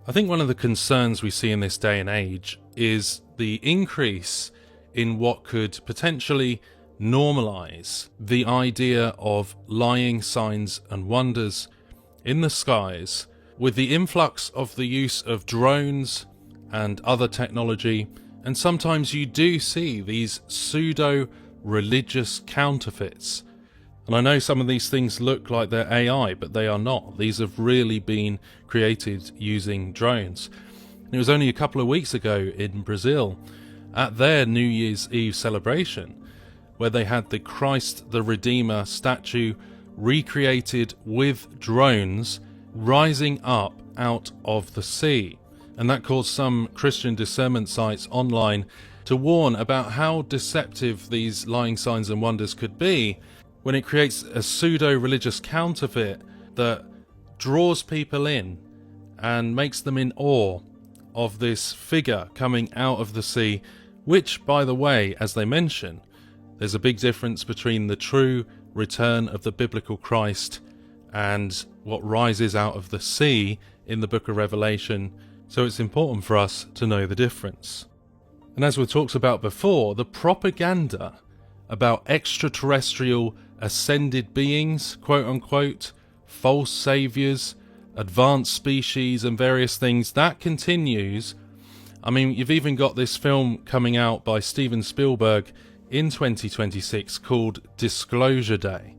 I think one of the concerns we see in this day and age is the increase in what could potentially normalize the idea of lying signs and wonders in the skies, with the influx of the use of drones and other technology. And sometimes you do see these pseudo-religious counterfeits. And I know some of these things look like they're AI, but they are not. These have really been created using drones. It was only a couple of weeks ago in Brazil, at their New Year's Eve celebration, where they had the Christ the Redeemer statue recreated with drones rising up out of the sea. And that caused some Christian discernment sites online to warn about how deceptive these lying signs and wonders could be when it creates a pseudo-religious counterfeit that draws people in and makes them in awe of this figure coming out of the sea, which, by the way, as they mention, there's a big difference between the true return of the biblical Christ and what rises out of the sea in the book of Revelation. So it's important for us to know the difference. And as we talked about before, the propaganda about extraterrestrial ascended beings, quote unquote, false saviors, advanced species and various things, that continues. I mean, you've even got this film coming out by Steven Spielberg in 2026 called Disclosure Day,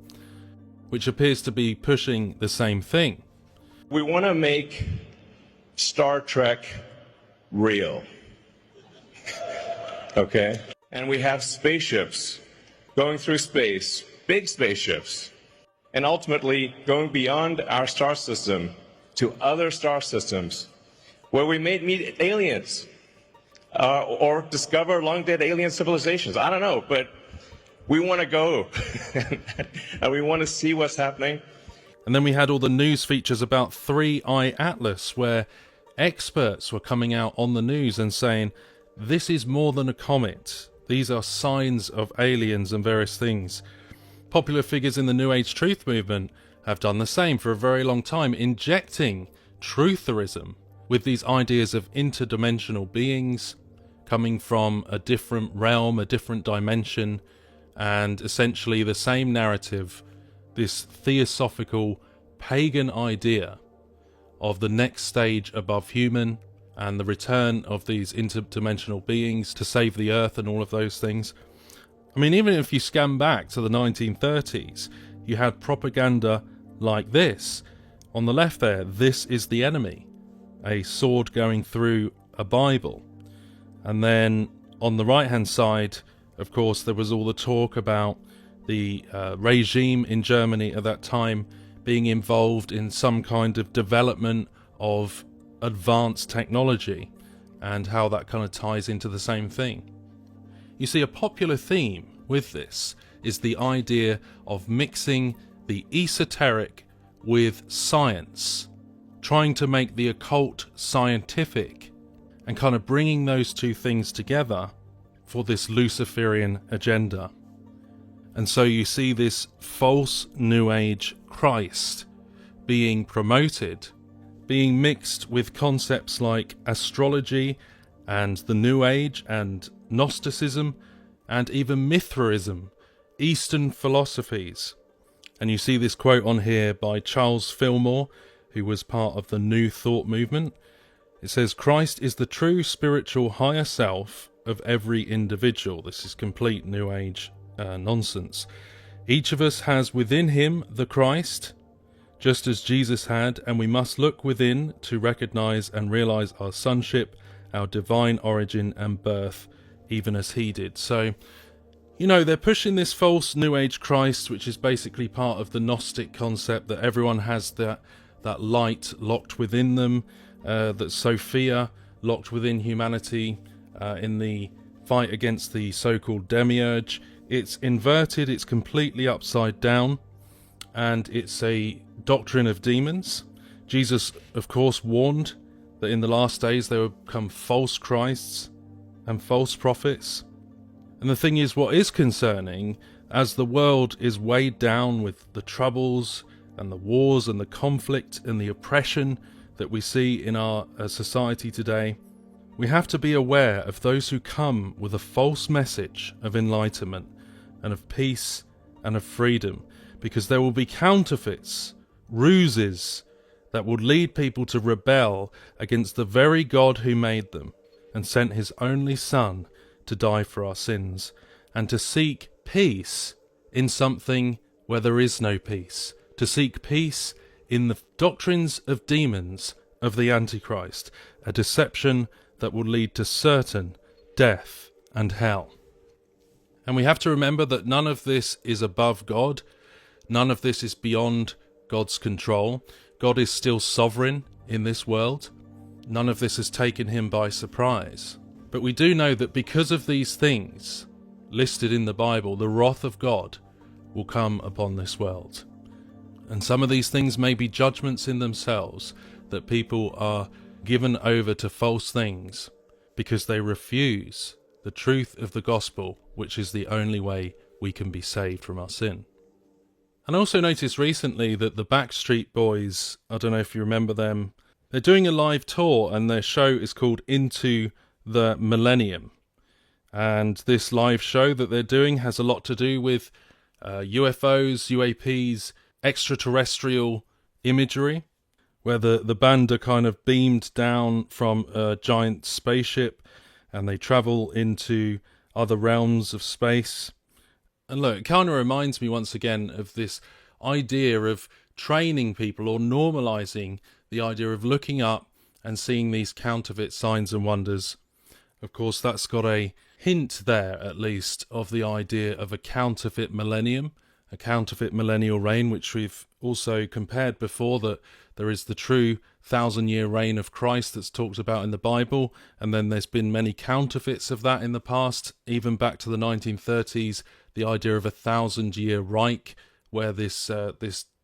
which appears to be pushing the same thing. We want to make Star Trek real. Okay? And we have spaceships going through space, big spaceships, and ultimately going beyond our star system to other star systems where we may meet aliens or discover long-dead alien civilizations. I don't know, but we want to go and we want to see what's happening. And then we had all the news features about 3i Atlas, where experts were coming out on the news and saying, this is more than a comet. These are signs of aliens and various things. Popular figures in the New Age truth movement have done the same for a very long time, injecting trutherism with these ideas of interdimensional beings coming from a different realm, a different dimension, and essentially the same narrative, this theosophical pagan idea of the next stage above human and the return of these interdimensional beings to save the earth and all of those things. I mean, even if you scan back to the 1930s, you had propaganda like this. On the left there, this is the enemy, a sword going through a Bible. And then on the right hand side, of course, there was all the talk about the regime in Germany at that time being involved in some kind of development of advanced technology and how that kind of ties into the same thing. You see, a popular theme with this is the idea of mixing the esoteric with science, trying to make the occult scientific and kind of bringing those two things together for this Luciferian agenda. And so you see this false New Age Christ being promoted, being mixed with concepts like astrology and the New Age and Gnosticism and even Mithraism, Eastern philosophies. And you see this quote on here by Charles Fillmore, who was part of the New Thought movement. It says, Christ is the true spiritual higher self of every individual. This is complete New Age nonsense. Each of us has within him the Christ, just as Jesus had, and we must look within to recognize and realize our sonship, our divine origin and birth, even as he did. So, you know, they're pushing this false New Age Christ, which is basically part of the Gnostic concept that everyone has that light locked within them, that Sophia locked within humanity in the fight against the so-called demiurge. It's inverted, it's completely upside down, and it's a doctrine of demons. Jesus, of course, warned that in the last days there would come false Christs and false prophets. And the thing is, what is concerning, as the world is weighed down with the troubles and the wars and the conflict and the oppression that we see in our society today, we have to be aware of those who come with a false message of enlightenment and of peace and of freedom, because there will be counterfeits, ruses that will lead people to rebel against the very God who made them and sent his only Son to die for our sins, and to seek peace in something where there is no peace, to seek peace in the doctrines of demons of the Antichrist, a deception that will lead to certain death and hell. And we have to remember that none of this is above God. None of this is beyond God's control. God is still sovereign in this world. None of this has taken him by surprise. But we do know that because of these things listed in the Bible, the wrath of God will come upon this world. And some of these things may be judgments in themselves, that people are given over to false things because they refuse the truth of the gospel, which is the only way we can be saved from our sin. And I also noticed recently that the Backstreet Boys, I don't know if you remember them, they're doing a live tour and their show is called Into the Millennium. And this live show that they're doing has a lot to do with UFOs, UAPs, extraterrestrial imagery, where the band are kind of beamed down from a giant spaceship and they travel into other realms of space. And look, it kind of reminds me once again of this idea of training people or normalizing the idea of looking up and seeing these counterfeit signs and wonders. Of course, that's got a hint there, at least, of the idea of a counterfeit millennium, a counterfeit millennial reign, which we've also compared before, that there is the true 1,000-year reign of Christ that's talked about in the Bible, and then there's been many counterfeits of that in the past, even back to the 1930s, the idea of a 1,000-year Reich, where this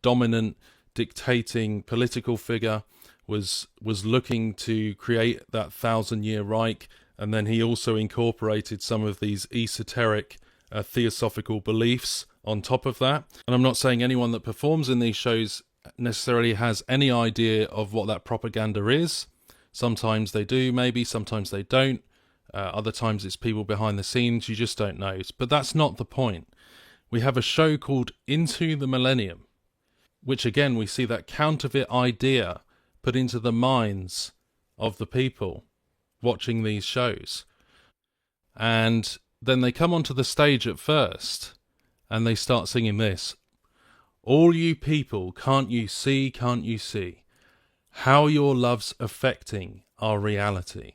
dominant, dictating political figure was looking to create that 1,000-year Reich, and then he also incorporated some of these esoteric theosophical beliefs on top of that. And I'm not saying anyone that performs in these shows necessarily has any idea of what that propaganda is. Sometimes they do, maybe, sometimes they don't. Other times it's people behind the scenes, you just don't know. But that's not the point. We have a show called Into the Millennium, which again, we see that counterfeit idea put into the minds of the people watching these shows. And then they come onto the stage at first and they start singing this: "All you people, can't you see, how your love's affecting our reality?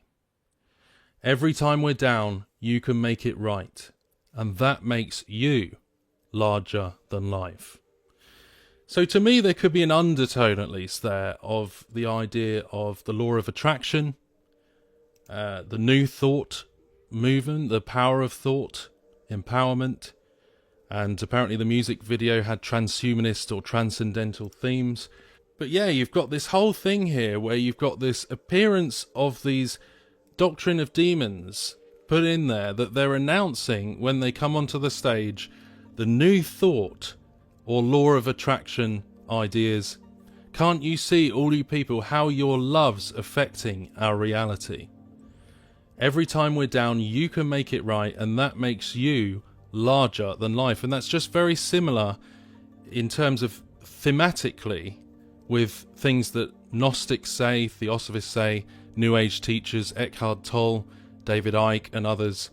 Every time we're down, you can make it right, and that makes you larger than life." So to me, there could be an undertone, at least there, of the idea of the law of attraction, the New Thought movement, the power of thought, empowerment, and apparently the music video had transhumanist or transcendental themes. But yeah, you've got this whole thing here where you've got this appearance of these doctrine of demons put in there, that they're announcing when they come onto the stage the New Thought or law of attraction ideas. Can't you see, all you people, how your love's affecting our reality? Every time we're down, you can make it right, and that makes you larger than life. And that's just very similar in terms of thematically with things that Gnostics say, Theosophists say, New Age teachers, Eckhart Tolle, David Icke and others.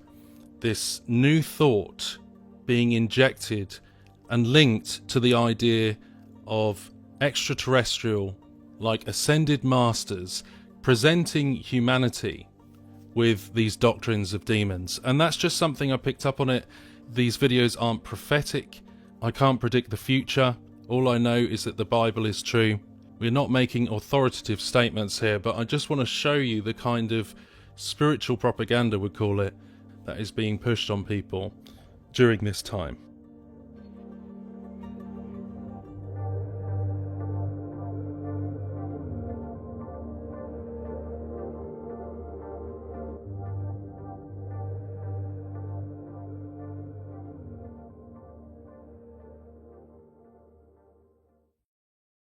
This new thought being injected and linked to the idea of extraterrestrial, like ascended masters, presenting humanity with these doctrines of demons. And that's just something I picked up on it. These videos aren't prophetic. I can't predict the future. All I know is that the Bible is true. We're not making authoritative statements here, but I just want to show you the kind of spiritual propaganda, we call it, that is being pushed on people during this time.